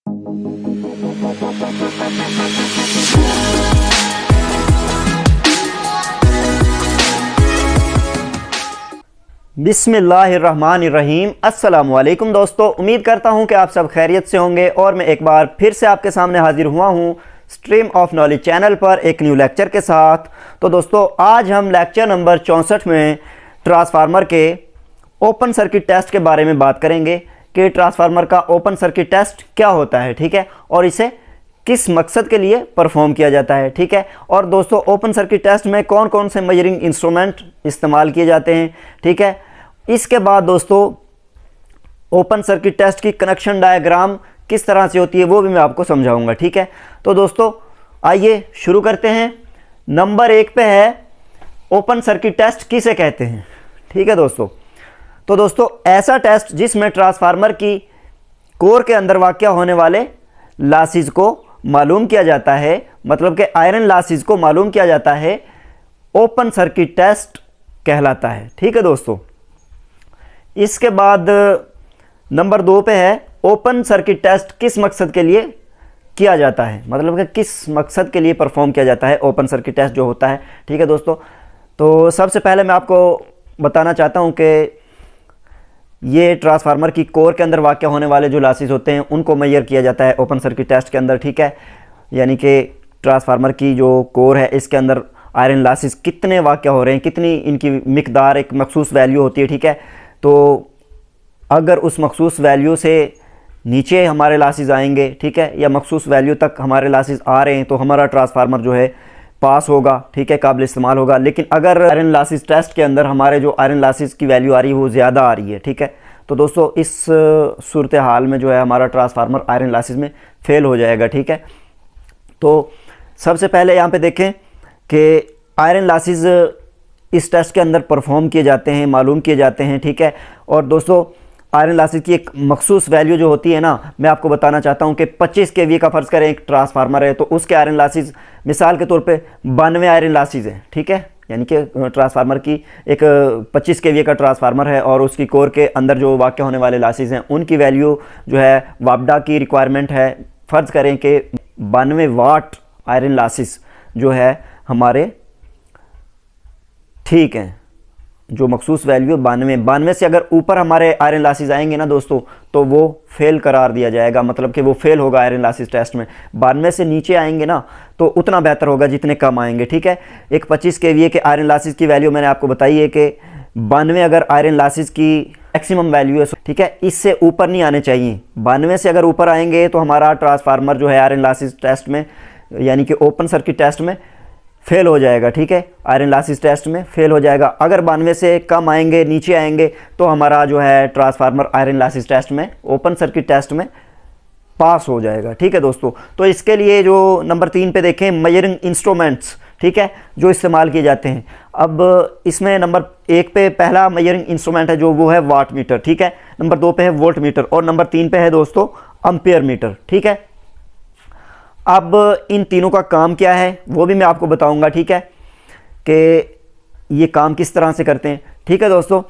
बिस्मिल्लाहिर्रहमानिर्रहीम। अस्सलामुअलैकुम दोस्तों, उम्मीद करता हूं कि आप सब खैरियत से होंगे और मैं एक बार फिर से आपके सामने हाजिर हुआ हूं स्ट्रीम ऑफ नॉलेज चैनल पर एक न्यू लेक्चर के साथ। तो दोस्तों, आज हम लेक्चर नंबर 64 में ट्रांसफार्मर के ओपन सर्किट टेस्ट के बारे में बात करेंगे कि ट्रांसफार्मर का ओपन सर्किट टेस्ट क्या होता है, ठीक है, और इसे किस मकसद के लिए परफॉर्म किया जाता है, ठीक है। और दोस्तों, ओपन सर्किट टेस्ट में कौन कौन से मेजरिंग इंस्ट्रूमेंट इस्तेमाल किए जाते हैं, ठीक है। इसके बाद दोस्तों, ओपन सर्किट टेस्ट की कनेक्शन डायग्राम किस तरह से होती है वो भी मैं आपको समझाऊंगा, ठीक है। तो दोस्तों, आइए शुरू करते हैं। नंबर 1 पे है ओपन सर्किट टेस्ट किसे कहते हैं, ठीक है दोस्तों। तो दोस्तों, ऐसा टेस्ट जिसमें ट्रांसफार्मर की कोर के अंदर वाक़या होने वाले लॉसेस को मालूम किया जाता है, मतलब कि आयरन लॉसेस को मालूम किया जाता है, ओपन सर्किट टेस्ट कहलाता है, ठीक है दोस्तों। इसके बाद नंबर 2 पे है ओपन सर्किट टेस्ट किस मकसद के लिए किया जाता है, मतलब कि किस मकसद के लिए परफॉर्म किया जाता है ओपन सर्किट टेस्ट जो होता है, ठीक है दोस्तों। तो सबसे पहले मैं आपको बताना चाहता हूं कि ये ट्रांसफार्मर की कोर के अंदर वाक़या होने वाले जो लॉसेस होते हैं उनको मेजर किया जाता है ओपन सर्किट टेस्ट के अंदर, ठीक है। यानी कि ट्रांसफार्मर की जो कोर है इसके अंदर आयरन लॉसेस कितने वाक़या हो रहे हैं, कितनी इनकी मिकदार एक मखसूस वैल्यू होती है, ठीक है। तो अगर उस मखसूस वैल्यू से नीचे हमारे लॉसेस आएंगे, ठीक है, या मखसूस वैल्यू तक हमारे लॉसेस आ रहे हैं तो हमारा ट्रांसफार्मर जो है पास होगा, ठीक है, काबिल इस्तेमाल होगा। लेकिन अगर आयरन लॉसेस टेस्ट के अंदर हमारे जो आयरन लॉसेस की वैल्यू आ रही है वो ज़्यादा आ रही है, ठीक है, तो दोस्तों इस सूरत हाल में जो है हमारा ट्रांसफार्मर आयरन लॉसेस में फेल हो जाएगा, ठीक है। तो सबसे पहले यहाँ पे देखें कि आयरन लॉसेस इस टेस्ट के अंदर परफॉर्म किए जाते हैं, मालूम किए जाते हैं, ठीक है। और दोस्तों, आयरन लॉसेस की एक मखसूस वैल्यू जो होती है ना, मैं आपको बताना चाहता हूं कि 25 केवीए का फ़र्ज़ करें एक ट्रांसफार्मर है तो उसके आयरन लॉसेस मिसाल के तौर पे 92 आयरन लॉसेस हैं, ठीक है। यानी कि ट्रांसफार्मर की एक 25 केवीए का ट्रांसफार्मर है और उसकी कोर के अंदर जो वाक़या होने वाले लॉसेस हैं उनकी वैल्यू जो है वापडा की रिक्वायरमेंट है, फ़र्ज़ करें कि 92 वाट आयरन लॉसेस जो है हमारे ठीक है, जो मखसूस वैल्यू 92 से अगर ऊपर हमारे आयरन लॉसेस आएंगे ना दोस्तों तो वो फेल करार दिया जाएगा, मतलब कि वो फेल होगा आयरन लॉसेस टेस्ट में। 92 से नीचे आएंगे ना तो उतना बेहतर होगा जितने कम आएंगे, ठीक है। एक 25 केवीए के आयरन लॉसेस की वैल्यू मैंने आपको बताई है कि 92 अगर आयरन लॉसेस की मैक्सिमम वैल्यू है, ठीक है, इससे ऊपर नहीं आने चाहिए। 92 से अगर ऊपर आएंगे तो हमारा ट्रांसफार्मर जो है आयरन लॉसेस टेस्ट में यानी कि ओपन सर्किट टेस्ट में फेल हो जाएगा, ठीक है, आयरन लॉसेस टेस्ट में फेल हो जाएगा। अगर 92 से कम आएंगे, नीचे आएंगे तो हमारा जो है ट्रांसफार्मर आयरन लॉसेस टेस्ट में ओपन सर्किट टेस्ट में पास हो जाएगा, ठीक है दोस्तों। तो इसके लिए जो नंबर 3 पे देखें मेजरिंग इंस्ट्रूमेंट्स, ठीक है, जो इस्तेमाल किए जाते हैं। अब इसमें नंबर 1 पे पहला मेजरिंग इंस्ट्रूमेंट है जो वो है वाट मीटर, ठीक है। नंबर 2 पे है वोल्ट मीटर और नंबर 3 पे है दोस्तों एम्पीयर मीटर, ठीक है। अब इन तीनों का काम क्या है वो भी मैं आपको बताऊंगा, ठीक है, कि ये काम किस तरह से करते हैं, ठीक है दोस्तों।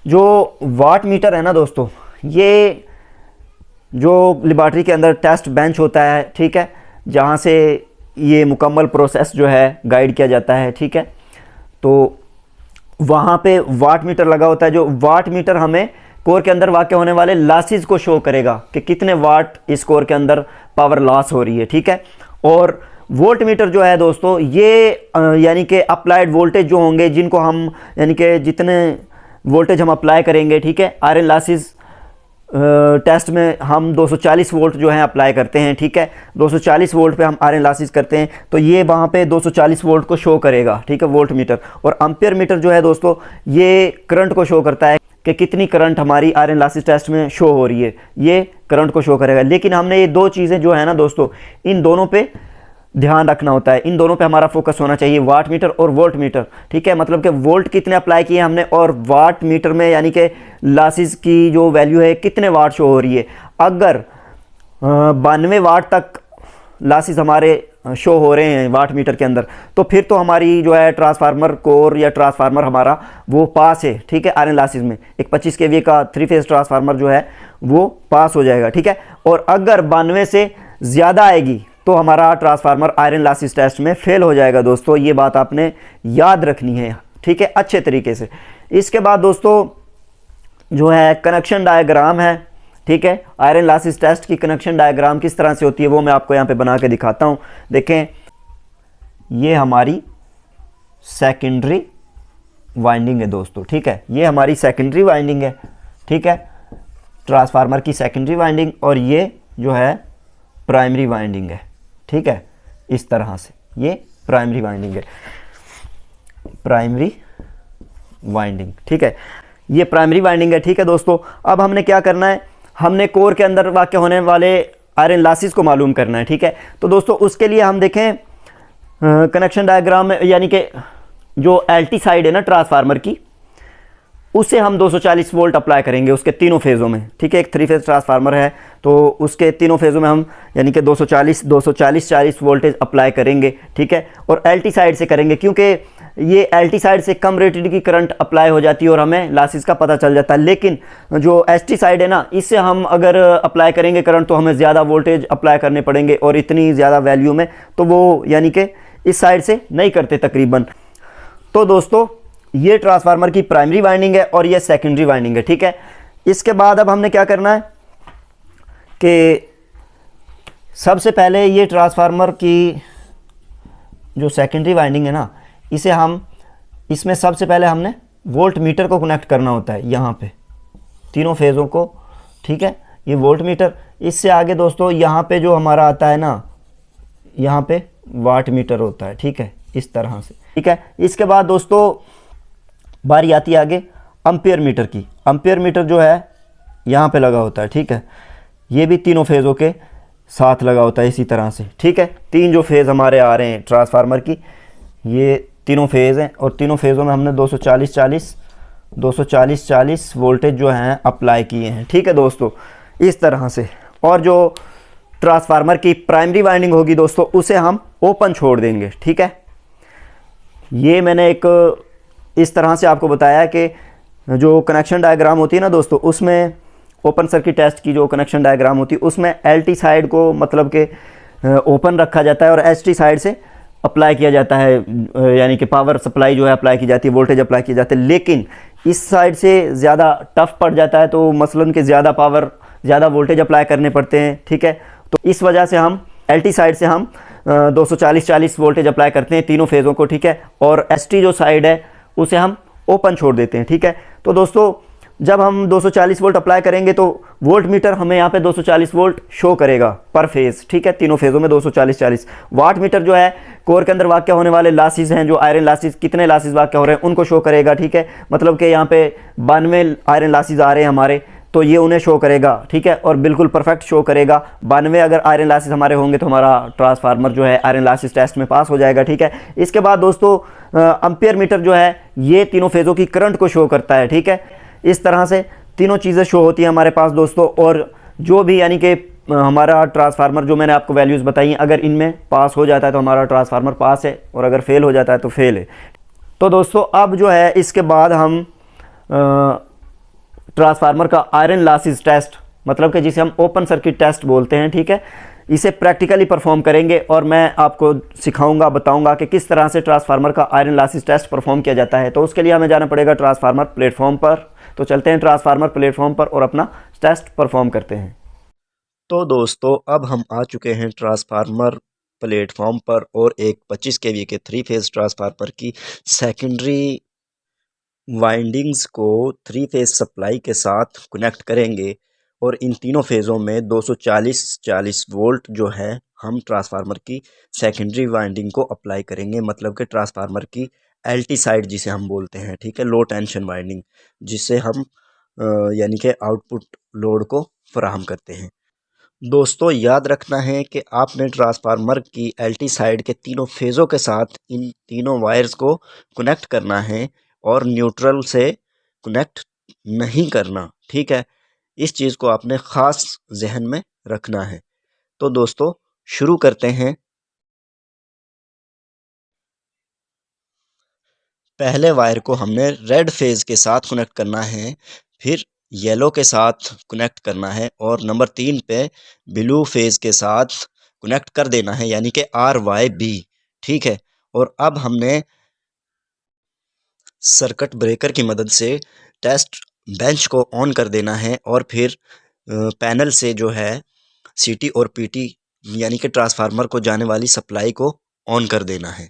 जो वाट मीटर है ना दोस्तों, ये जो लेबॉरेटरी के अंदर टेस्ट बेंच होता है, ठीक है, जहाँ से ये मुकम्मल प्रोसेस जो है गाइड किया जाता है, ठीक है, तो वहाँ पे वाट मीटर लगा होता है। जो वाट मीटर हमें कोर के अंदर वाक़या होने वाले लॉसेस को शो करेगा कि कितने वाट इस कोर के अंदर पावर लॉस हो रही है, ठीक है। और वोल्ट मीटर जो है दोस्तों, ये यानी कि अप्लाइड वोल्टेज जो होंगे जिनको हम यानी कि जितने वोल्टेज हम अप्लाई करेंगे, ठीक है, आयरन लॉसेस टेस्ट में हम 240 वोल्ट जो है अप्लाई करते हैं, ठीक है, 240 वोल्ट पे हम आयरन लॉसेस करते हैं तो ये वहाँ पे 240 वोल्ट को शो करेगा, ठीक है, वोल्ट मीटर। और एम्पीयर मीटर जो है दोस्तों, ये करंट को शो करता है कि कितनी करंट हमारी आयरन लॉसेस टेस्ट में शो हो रही है, ये करंट को शो करेगा। लेकिन हमने ये दो चीज़ें जो है ना दोस्तों, इन दोनों पे ध्यान रखना होता है, इन दोनों पे हमारा फोकस होना चाहिए, वाट मीटर और वोल्ट मीटर, ठीक है। मतलब कि वोल्ट कितने अप्लाई किए हमने और वाट मीटर में यानी कि लॉसेस की जो वैल्यू है कितने वाट शो हो रही है। अगर 92 वाट तक लॉसेस हमारे शो हो रहे हैं वाट मीटर के अंदर, तो फिर तो हमारी जो है ट्रांसफार्मर कोर या ट्रांसफार्मर हमारा वो पास है, ठीक है, आयरन लॉसेस में। एक 25 केवीए का 3 फेज ट्रांसफार्मर जो है वो पास हो जाएगा, ठीक है। और अगर 92 से ज़्यादा आएगी तो हमारा ट्रांसफार्मर आयरन लॉसेस टेस्ट में फेल हो जाएगा दोस्तों, ये बात आपने याद रखनी है, ठीक है, अच्छे तरीके से। इसके बाद दोस्तों जो है कनेक्शन डायग्राम है, ठीक है। आयरन लॉसेस टेस्ट की कनेक्शन डायग्राम किस तरह से होती है वो मैं आपको यहाँ पे बना के दिखाता हूँ। देखें, ये हमारी सेकेंडरी वाइंडिंग है दोस्तों, ठीक है, ये हमारी सेकेंडरी वाइंडिंग है, ठीक है, ट्रांसफार्मर की सेकेंडरी वाइंडिंग, और ये जो है प्राइमरी वाइंडिंग है, ठीक है। इस तरह से ये प्राइमरी वाइंडिंग है, प्राइमरी वाइंडिंग, ठीक है, ये प्राइमरी वाइंडिंग है, ठीक है दोस्तों। अब हमने क्या करना है, हमने कोर के अंदर वाक़ होने वाले आयरन लॉसेस को मालूम करना है, ठीक है। तो दोस्तों उसके लिए हम देखें कनेक्शन डायग्राम में, यानी कि जो एल्टी साइड है ना ट्रांसफार्मर की, उसे हम 240 वोल्ट अप्लाई करेंगे उसके तीनों फेज़ों में, ठीक है। एक 3 फेज़ ट्रांसफार्मर है तो उसके तीनों फेज़ों में हम यानी कि 240 वोल्टेज अप्लाई करेंगे, ठीक है। और एल्टी साइड से करेंगे क्योंकि ये एल्टी साइड से कम रेटेड की करंट अप्लाई हो जाती है और हमें लॉसेस का पता चल जाता है। लेकिन जो एसटी साइड है ना, इससे हम अगर अप्लाई करेंगे करंट तो हमें ज़्यादा वोल्टेज अप्लाई करने पड़ेंगे और इतनी ज़्यादा वैल्यू में, तो वो यानी कि इस साइड से नहीं करते तकरीबन। तो दोस्तों ये ट्रांसफार्मर की प्राइमरी वाइंडिंग है और ये सेकेंडरी वाइंडिंग है, ठीक है। इसके बाद अब हमने क्या करना है कि सबसे पहले ये ट्रांसफार्मर की जो सेकेंडरी वाइंडिंग है ना, इसे हम इसमें सबसे पहले हमने वोल्ट मीटर को कनेक्ट करना होता है यहाँ पे तीनों फेज़ों को, ठीक है, ये वोल्ट मीटर। इससे आगे दोस्तों यहाँ पे जो हमारा आता है ना, यहाँ पे वाट मीटर होता है, ठीक है, इस तरह से, ठीक है। इसके बाद दोस्तों बारी आती है आगे एम्पियर मीटर की। एम्पियर मीटर जो है यहाँ पे लगा होता है, ठीक है, ये भी तीनों फेज़ों के साथ लगा होता है इसी तरह से, ठीक है। 3 जो फेज़ हमारे आ रहे हैं ट्रांसफार्मर की, ये तीनों फेज़ हैं और तीनों फेज़ों में हमने 240-40 वोल्टेज जो हैं अप्लाई किए हैं, ठीक है दोस्तों, इस तरह से। और जो ट्रांसफार्मर की प्राइमरी वाइंडिंग होगी दोस्तों, उसे हम ओपन छोड़ देंगे, ठीक है। ये मैंने एक इस तरह से आपको बताया कि जो कनेक्शन डायग्राम होती है ना दोस्तों, उसमें ओपन सर्किट टेस्ट की जो कनेक्शन डायग्राम होती है उसमें एलटी साइड को मतलब कि ओपन रखा जाता है और एसटी साइड से अप्लाई किया जाता है, यानी कि पावर सप्लाई जो है अप्लाई की जाती है, वोल्टेज अप्लाई की जाती है। लेकिन इस साइड से ज़्यादा टफ पड़ जाता है, तो मसलन कि ज़्यादा पावर ज़्यादा वोल्टेज अप्लाई करने पड़ते हैं, ठीक है। तो इस वजह से हम एलटी साइड से हम 240 वोल्टेज अप्लाई करते हैं तीनों फेज़ों को, ठीक है। और एसटी जो साइड है उसे हम ओपन छोड़ देते हैं, ठीक है। तो दोस्तों जब हम 240 वोल्ट अप्लाई करेंगे तो वोल्ट मीटर हमें यहाँ पे 240 वोल्ट शो करेगा पर फेज़, ठीक है, तीनों फेज़ों में 240-40। वाट मीटर जो है कोर के अंदर वाक़या होने वाले लॉसेस हैं, जो आयरन लॉसेस कितने लॉसेस वाक़या हो रहे हैं उनको शो करेगा, ठीक है। मतलब कि यहाँ पे 92 आयरन लॉसेस आ रहे हैं हमारे, तो ये उन्हें शो करेगा, ठीक है, और बिल्कुल परफेक्ट शो करेगा। 92 अगर आयरन लॉसेस हमारे होंगे तो हमारा ट्रांसफार्मर जो है आयरन लॉसेस टेस्ट में पास हो जाएगा, ठीक है। इसके बाद दोस्तों एम्पियर मीटर जो है ये तीनों फेज़ों की करंट को शो करता है, ठीक है। इस तरह से तीनों चीज़ें शो होती हैं हमारे पास दोस्तों। और जो भी यानी कि हमारा ट्रांसफार्मर जो मैंने आपको वैल्यूज़ बताई हैं, अगर इनमें पास हो जाता है तो हमारा ट्रांसफार्मर पास है और अगर फेल हो जाता है तो फेल है। तो दोस्तों अब जो है इसके बाद हम ट्रांसफार्मर का आयरन लॉसेस टेस्ट, मतलब कि जिसे हम ओपन सर्किट टेस्ट बोलते हैं, ठीक है, इसे प्रैक्टिकली परफॉर्म करेंगे और मैं आपको सिखाऊंगा, बताऊंगा कि किस तरह से ट्रांसफार्मर का आयरन लॉसेस टेस्ट परफॉर्म किया जाता है। तो उसके लिए हमें जाना पड़ेगा ट्रांसफार्मर प्लेटफॉर्म पर। तो चलते हैं ट्रांसफार्मर प्लेटफॉर्म पर और अपना टेस्ट परफॉर्म करते हैं। तो दोस्तों अब हम आ चुके हैं ट्रांसफार्मर प्लेटफॉर्म पर और एक 25 केवी के 3 फेज़ ट्रांसफार्मर की सेकेंडरी वाइंडिंग्स को 3 फेज़ सप्लाई के साथ कनेक्ट करेंगे और इन तीनों फेज़ों में 240 वोल्ट जो है हम ट्रांसफार्मर की सेकेंडरी वाइंडिंग को अप्लाई करेंगे, मतलब कि ट्रांसफार्मर की एल्टी साइड जिसे हम बोलते हैं, ठीक है, लो टेंशन वाइंडिंग, जिससे हम यानी कि आउटपुट लोड को फराहम करते हैं। दोस्तों याद रखना है कि आपने ट्रांसफार्मर की एल्टी साइड के तीनों फेज़ों के साथ इन तीनों वायर्स को कनेक्ट करना है और न्यूट्रल से कनेक्ट नहीं करना, ठीक है। इस चीज़ को आपने ख़ास जहन में रखना है। तो दोस्तों शुरू करते हैं। पहले वायर को हमने रेड फेज़ के साथ कनेक्ट करना है, फिर येलो के साथ कनेक्ट करना है और नंबर 3 पे ब्लू फेज के साथ कनेक्ट कर देना है, यानी कि RYB। ठीक है। और अब हमने सर्किट ब्रेकर की मदद से टेस्ट बेंच को ऑन कर देना है और फिर पैनल से जो है CT और PT यानी कि ट्रांसफार्मर को जाने वाली सप्लाई को ऑन कर देना है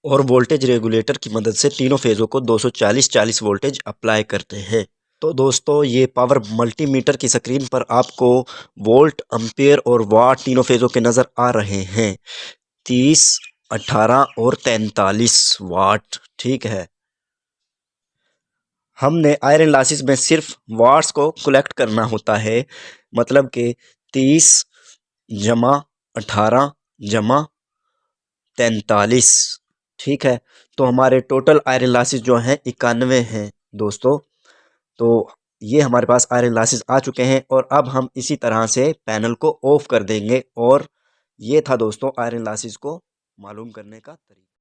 और वोल्टेज रेगुलेटर की मदद से तीनों फेज़ों को 240-40 वोल्टेज अप्लाई करते हैं। तो दोस्तों ये पावर मल्टीमीटर की स्क्रीन पर आपको वोल्ट, एम्पियर और वाट तीनों फेज़ों के नज़र आ रहे हैं, 30, 18 और 43 वाट। ठीक है। हमने आयरन लॉसेस में सिर्फ वाट्स को कलेक्ट करना होता है, मतलब कि 30 जमा 18 जमा 43। ठीक है। तो हमारे टोटल आयरन लॉसेस जो हैं 91 हैं दोस्तों। तो ये हमारे पास आयरन लॉसेस आ चुके हैं और अब हम इसी तरह से पैनल को ऑफ कर देंगे। और ये था दोस्तों आयरन लॉसेस को मालूम करने का तरीका।